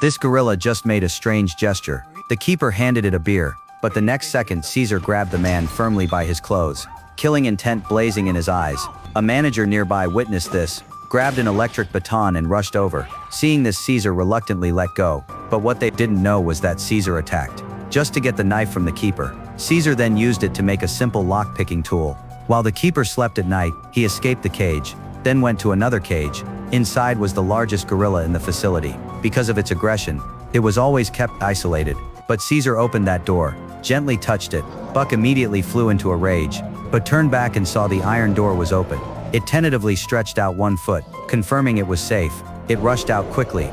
This gorilla just made a strange gesture. The keeper handed it a beer, but the next second Caesar grabbed the man firmly by his clothes, killing intent blazing in his eyes. A manager nearby witnessed this, grabbed an electric baton and rushed over. Seeing this, Caesar reluctantly let go, but what they didn't know was that Caesar attacked just to get the knife from the keeper. Caesar then used it to make a simple lock-picking tool. While the keeper slept at night, he escaped the cage, then went to another cage. Inside was the largest gorilla in the facility. Because of its aggression, it was always kept isolated. But Caesar opened that door, gently touched it. Buck immediately flew into a rage, but turned back and saw the iron door was open. It tentatively stretched out 1 foot, confirming it was safe. It rushed out quickly.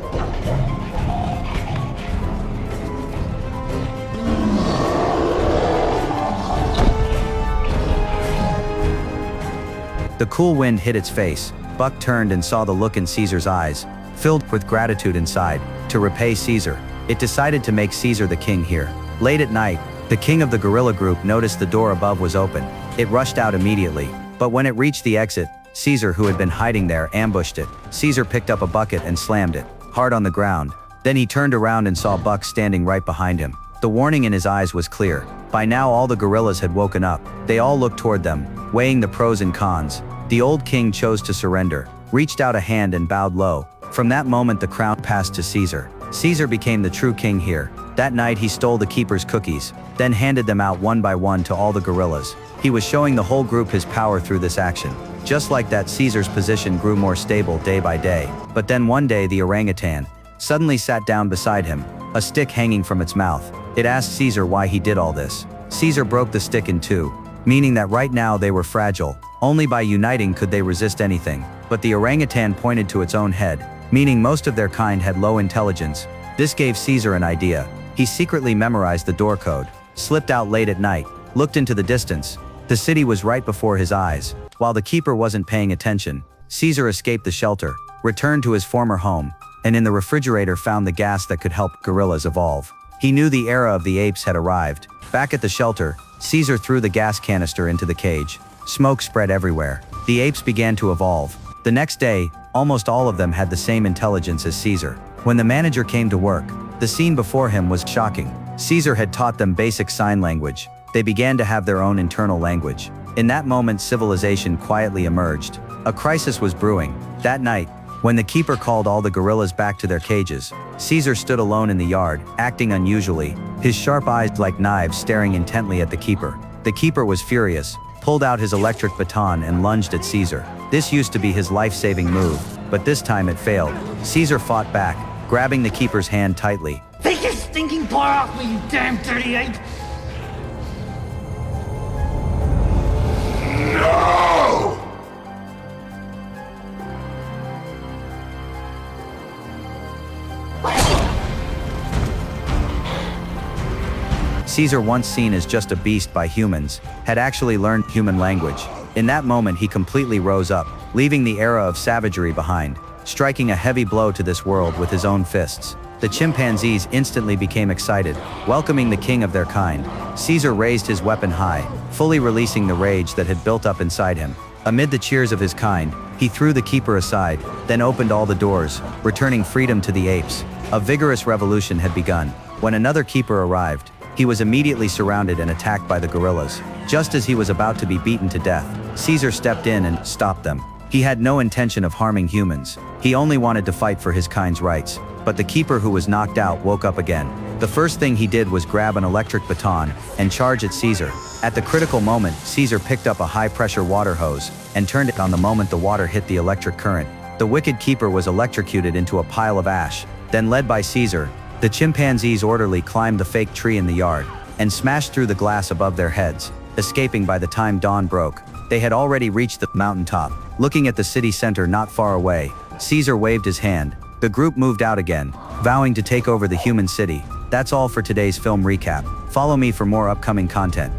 The cool wind hit its face. Buck turned and saw the look in Caesar's eyes, filled with gratitude inside. To repay Caesar, it decided to make Caesar the king here. Late at night, the king of the gorilla group noticed the door above was open. It rushed out immediately, but when it reached the exit, Caesar, who had been hiding there, ambushed it. Caesar picked up a bucket and slammed it hard on the ground. Then he turned around and saw Buck standing right behind him. The warning in his eyes was clear. By now all the gorillas had woken up. They all looked toward them, weighing the pros and cons. The old king chose to surrender, reached out a hand and bowed low. From that moment the crown passed to Caesar. Caesar became the true king here. That night he stole the keeper's cookies, then handed them out one by one to all the gorillas. He was showing the whole group his power through this action. Just like that, Caesar's position grew more stable day by day. But then one day the orangutan suddenly sat down beside him, a stick hanging from its mouth. It asked Caesar why he did all this. Caesar broke the stick in two, meaning that right now they were fragile. Only by uniting could they resist anything. But the orangutan pointed to its own head, meaning most of their kind had low intelligence. This gave Caesar an idea. He secretly memorized the door code, slipped out late at night, looked into the distance. The city was right before his eyes. While the keeper wasn't paying attention, Caesar escaped the shelter, returned to his former home, and in the refrigerator found the gas that could help gorillas evolve. He knew the era of the apes had arrived. Back at the shelter, Caesar threw the gas canister into the cage. Smoke spread everywhere. The apes began to evolve. The next day, almost all of them had the same intelligence as Caesar. When the manager came to work, the scene before him was shocking. Caesar had taught them basic sign language. They began to have their own internal language. In that moment, civilization quietly emerged. A crisis was brewing. That night, when the keeper called all the gorillas back to their cages, Caesar stood alone in the yard, acting unusually, his sharp eyes like knives staring intently at the keeper. The keeper was furious, pulled out his electric baton and lunged at Caesar. This used to be his life-saving move, but this time it failed. Caesar fought back, grabbing the keeper's hand tightly. Take your stinking paw off me, you damn dirty ape! No! Caesar, once seen as just a beast by humans, had actually learned human language. In that moment he completely rose up, leaving the era of savagery behind, striking a heavy blow to this world with his own fists. The chimpanzees instantly became excited, welcoming the king of their kind. Caesar raised his weapon high, fully releasing the rage that had built up inside him. Amid the cheers of his kind, he threw the keeper aside, then opened all the doors, returning freedom to the apes. A vigorous revolution had begun. When another keeper arrived, he was immediately surrounded and attacked by the gorillas. Just as he was about to be beaten to death, Caesar stepped in and stopped them. He had no intention of harming humans. He only wanted to fight for his kind's rights. But the keeper, who was knocked out, woke up again. The first thing he did was grab an electric baton and charge at Caesar. At the critical moment, Caesar picked up a high-pressure water hose and turned it on the moment the water hit the electric current. The wicked keeper was electrocuted into a pile of ash. Then, led by Caesar, the chimpanzees orderly climbed the fake tree in the yard and smashed through the glass above their heads, escaping by the time dawn broke. They had already reached the mountaintop. Looking at the city center not far away, Caesar waved his hand. The group moved out again, vowing to take over the human city. That's all for today's film recap. Follow me for more upcoming content.